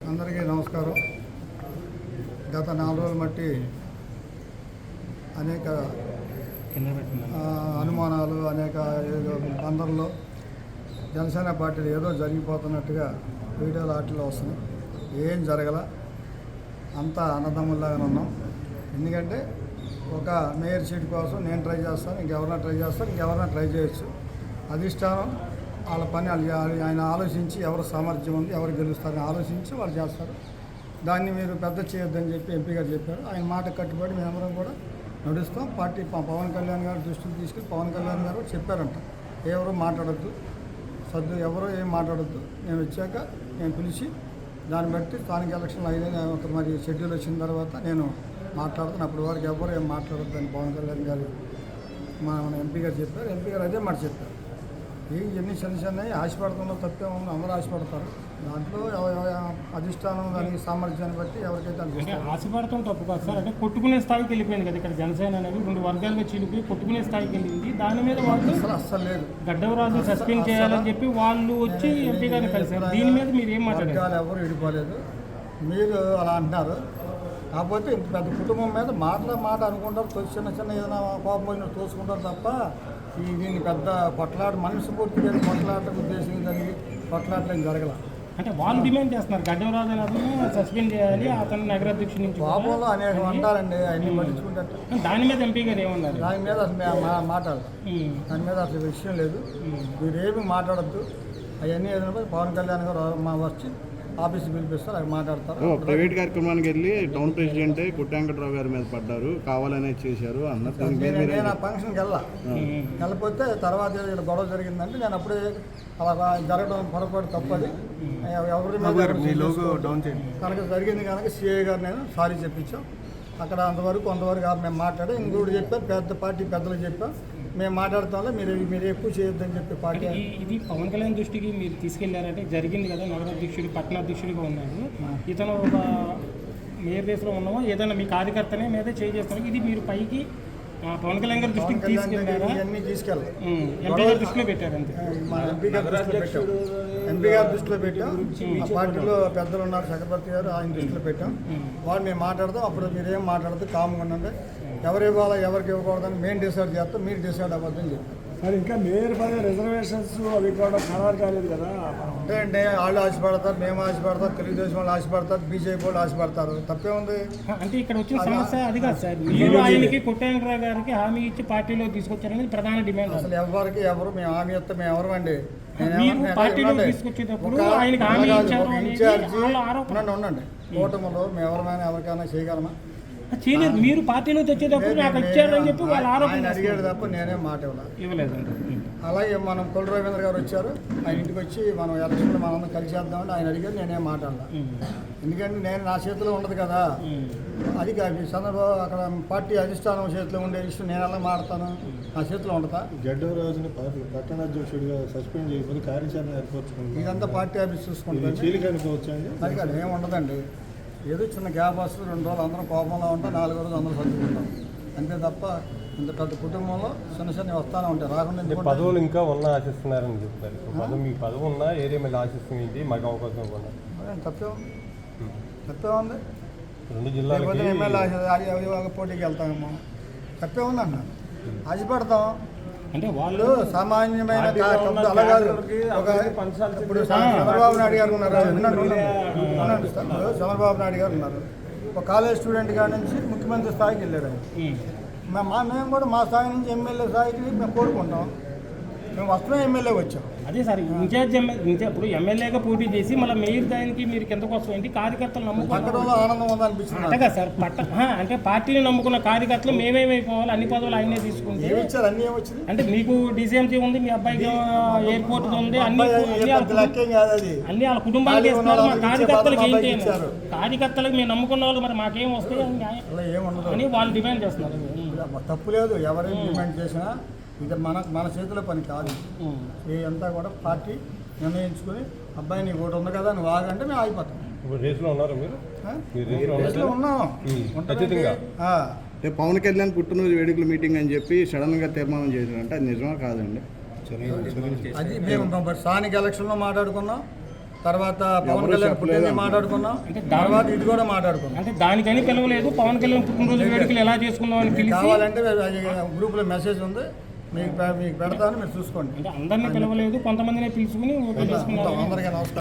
అందరికీ నమస్కారం. గత 4 రోజులు బట్టి అనేక అనుమానాలు, అనేక బందర్లో జనసేన పార్టీలు ఏదో జరిగిపోతున్నట్టుగా వీడియోలు ఆటలు వస్తున్నాయి. ఏం జరగల, అంతా అన్నదమ్ముల్లాగానే ఉన్నాం. ఎందుకంటే ఒక మేయర్ సీట్ కోసం నేను ట్రై చేస్తాను, ఇంకెవరైనా ట్రై చేయొచ్చు. అధిష్టానం వాళ్ళ పని ఆయన ఆలోచించి ఎవరు సామర్థ్యం ఉంది, ఎవరు గెలుస్తారని ఆలోచించి వాళ్ళు చేస్తారు. దాన్ని మీరు పెద్ద చేయొద్దని చెప్పి ఎంపీ గారు చెప్పారు. ఆయన మాట కట్టుబడి మేమందరం కూడా నడుస్తాం. పార్టీ పవన్ కళ్యాణ్ గారు దృష్టికి తీసుకెళ్ళి పవన్ కళ్యాణ్ గారు చెప్పారంట, ఎవరు మాట్లాడొద్దు, ఎవరో ఏం మాట్లాడొద్దు, మేము వచ్చాక నేను పిలిచి దాన్ని బట్టి స్థానిక ఎలక్షన్లు అయినా మరి షెడ్యూల్ వచ్చిన తర్వాత నేను మాట్లాడుతాను. అప్పటి వరకు ఎవరు ఏం మాట్లాడొద్దని పవన్ కళ్యాణ్ గారు మన ఎంపీ గారు చెప్పారు. ఎంపీ గారు అదే మాట చెప్పారు. ఇవన్నీ చిన్న ఆశపడుతున్నా తప్పే ఉంది, అందరూ ఆశపడతారు. దాంట్లో అధిష్టానం దానికి సామర్థ్యాన్ని బట్టి ఎవరికైతే అనిపిస్తుంది. ఆశపడతాం తప్పు కాదు సార్. అంటే కొట్టుకునే స్థాయికి వెళ్ళిపోయింది కదా ఇక్కడ జనసేన అనేది, 2 వర్గాలుగా చీలిపోయి కొట్టుకునే స్థాయికి వెళ్ళింది. దాని మీద వాళ్ళు అస్సలు లేదు, గడ్డవరాజు సస్పెండ్ చేయాలని చెప్పి వాళ్ళు వచ్చి ఎంపీ గారిని కలిసారు. దీని మీద మీరు ఏం మాట్లాడారు? ఎవరు విడిపోలేదు, మీరు అలా అంటున్నారు. కాకపోతే ఇంత పెద్ద కుటుంబం మీద మాట అనుకుంటారు, చిన్న ఏదైనా కోపం పోయిన తోసుకుంటారు తప్ప దీన్ని పెద్ద కొట్లాట మనసు పూర్తిగా కొట్లాట ఉద్దేశం జరిగి కొట్లాటలేం జరగల. అంటే వాళ్ళు డిమాండ్ చేస్తున్నారు గడ్డవరాజు అతను సస్పెండ్ చేయాలి, అతను నగరాధ్యక్షుడి నుంచి కోపంలో అనేక అంటారండి. అన్ని పట్టించుకుంటారు. దాని మీద ఎంపీ గారు ఏమన్నారు? దాని మీద అసలు మాట్లాడదు, దాని మీద అసలు విషయం లేదు. మీరేమి మాట్లాడద్దు. అవన్నీ ఏదైనా పవన్ కళ్యాణ్ గారు వచ్చి ఆఫీస్కి పిలిపిస్తారు, అవి మాట్లాడతారు. ప్రైవేట్ కార్యక్రమానికి వెళ్ళి టౌన్ ప్రెసిడెంట్ కుట్టాంకట్రావు గారి మీద పడ్డారు, కావాలనే చేశారు అన్నది. నేను ఆ ఫంక్షన్కి వెళ్ళకపోతే తర్వాత గొడవ జరిగిందంటే నేను అప్పుడే అలా జరగడం పొరపాటు తప్పది. ఎవరి కనుక జరిగింది కనుక సిఐ గారు నేను సారీ చెప్పించాం. అక్కడ కొంతవరకు మేము మాట్లాడాం. ఇంకోటి చెప్పారు, పెద్ద పార్టీ పెద్దలు చెప్పాం, మేము మాట్లాడుతాంలో మీరు ఎక్కువ చేయొద్దని చెప్పి పార్టీ. ఇది పవన్ కళ్యాణ్ దృష్టికి మీరు తీసుకెళ్లారంటే జరిగింది కదా, నగరాధ్యక్షుడు పట్టణాధ్యక్షుడిగా ఉన్నాడు ఇతను, ఒక మేయర్ దేశంలో ఉన్నామో ఏదైనా మీ కార్యకర్తనే మీదే చేస్తారు. ఇది మీరు పైకి పవన్ కళ్యాణ్ గారి దృష్టికి తీసుకెళ్ళారా? అన్నీ తీసుకెళ్ళాలి, ఎంపీ గారి దృష్టిలో పెట్టారు. అంతే, ఎంపీ గారి దృష్టిలో పెట్టాం. ఆ పార్టీలో పెద్దలు ఉన్నారు, చక్రవర్తి గారు, ఆయన దృష్టిలో పెట్టాం. వాళ్ళు మేము మాట్లాడతాం. అప్పుడు మీరు ఏం మాట్లాడుతూ కామ్గా ఉండండి, ఎవరు ఇవ్వాలా ఎవరికి ఇవ్వకూడదని మేము డిసైడ్ చేస్తాం, మీరు డిసైడ్ అవ్వద్దని చెప్పారు. మరి ఇంకా మేయర్ పదవి రిజర్వేషన్స్ అవి కూడా ఖరారు కాలేదు కదా. అంటే వాళ్ళు ఆశపడతారు, మేము ఆశపడతాం, తెలుగుదేశం వాళ్ళు ఆశపడతారు, బీజేపీ వాళ్ళు ఆశపడతారు. తప్పే ఉంది. అంటే ఇక్కడ వచ్చిన సమస్య అది కాదు సార్, మీరు ఆయనకి కుట్టాంకరావు గారికి హామీ ఇచ్చి పార్టీలో తీసుకొచ్చారనేది ప్రధాన డిమాండ్. అసలు ఎవరు మేము హామీ ఇస్తాం, మేము ఎవరు అండి పార్టీలో తీసుకొచ్చేటప్పుడు ఆయనకి హామీ ఇచ్చారు ఉండండి. కూటమిలో మేము ఎవరికైనా చేయగలమా? చేయలేదు. మీరు పార్టీలో తెచ్చేటప్పుడు నాకు ఇచ్చారని చెప్పి వాళ్ళు ఆరోపణ అడిగాడు తప్ప నేనేం మాట ఇవ్వలేదండి. అలాగే మనం కొల్లు రవీంద్ర గారు వచ్చారు, ఆయన ఇంటికి వచ్చి మనం ఎలక్షన్లో మనందరం కలిసి చేద్దామని ఆయన అడిగారు, నేనేం మాట్లాడాల. ఎందుకంటే నేను నా చేతిలో ఉండదు కదా, అది చంద్రబాబు అక్కడ పార్టీ అధిష్టానం చేతిలో ఉండే విషయం నేను ఎలా మాడతాను, నా చేతిలో ఉండదా? గడ్డవరాజుని పట్టణాధ్యక్షుడిగా సస్పెండ్ చేయకపోతే కార్యాచరణ ఏర్పరచుకుంటాం. ఇదంతా పార్టీ ఆఫీస్ చూసుకుంటాం. అది కాదు, ఏమి ఉండదండి. ఏదో చిన్న గ్యాప్ వస్తుంది, 2 రోజులు అందరం కోపంలో ఉంటాం, 4వ రోజు అందరం సర్దుకుంటాం. అంతే తప్ప ఇంత పెద్ద కుటుంబంలో చిన్న వస్తానే ఉంటాయి. రాకుండా పదవులు ఇంకా ఆశిస్తున్నారని చెప్తారు. మీ పదవి ఉన్నా ఏరియా మీద ఆశిస్తుంది, మాకు అవకాశం ఇవ్వండి. తప్పే ఉంది. 2 జిల్లాలకు ఎమ్మెల్యే పోటీకి వెళ్తామేమో, తప్పే ఉంది అన్న. ఆశపడతాం అంటే వాళ్ళు సామాన్యమైన అలా కాదు. ఇప్పుడు చంద్రబాబు నాయుడు గారు ఉన్నారు, చంద్రబాబు నాయుడు గారు ఉన్నారు, ఒక కాలేజ్ స్టూడెంట్ కాడి నుంచి ముఖ్యమంత్రి స్థాయికి వెళ్ళాడు. మేము కూడా మా స్థాయి నుంచి ఎమ్మెల్యే స్థాయికి మేము కోరుకుంటాం. మేము వస్తున్నా ఎమ్మెల్యే వచ్చాం. అదే సార్, ఇన్ఛార్జ్ ఇప్పుడు ఎమ్మెల్యేగా పోటీ చేసి మళ్ళీ మేయర్ దానికి మీరు కిందకు వస్తాయండి. కార్యకర్తలు నమ్ముకోవడంలో ఆనందం ఉందనిపిస్తుంది. అంతేగా సార్, అంటే పార్టీని నమ్ముకున్న కార్యకర్తలు మేమేమైపోవాలి, అన్ని పదవులు ఆయనే తీసుకుంటే అంటే మీకు డీసీఎంసీ ఉంది, మీ అబ్బాయికి ఎయిర్పోర్ట్ ఉంది, అన్ని వాళ్ళ కుటుంబానికి ఇస్తున్నారు. మా కార్యకర్తలకు ఏం చేయాలి? కార్యకర్తలకు మేము నమ్ముకున్న వాళ్ళు మరి మాకేం వస్తాయి అని వాళ్ళు డిమాండ్ చేస్తున్నారు. తప్పు లేదు, ఎవరైనా డిమాండ్ చేసినా ఇది మన చేతిలో పని కాదు. అంతా కూడా పార్టీ నిర్ణయించుకుని అబ్బాయి నీకు ఒకటి ఉంది కదా నువ్వు ఆగంటే మేము ఆగిపోతాం. ఉన్నాం. పవన్ కళ్యాణ్ పుట్టినరోజు వేడుకల మీటింగ్ అని చెప్పి సడన్గా తీర్మానం చేశారంటే అది నిజమా కాదండి? అది మేము స్థానిక ఎలక్షన్లో మాట్లాడుకున్నాం, తర్వాత పవన్ కళ్యాణ్ పుట్టినరోజు మాట్లాడుకున్నాం, తర్వాత ఇది కూడా మాట్లాడుకున్నాం. అంటే దానికని పిలవలేదు, పవన్ కళ్యాణ్ పుట్టినరోజు వేడుకలు ఎలా చేసుకుందాం అని పిలిచి కావాలంటే గ్రూప్లో మెసేజ్ ఉంది, మీకు పెడతాను, మీరు చూసుకోండి. అంటే అందరినీ పిలవలేదు, కొంతమందినే పిలుచుకుని ఓకే చేసుకున్నారు. అందరికీ నమస్కారం.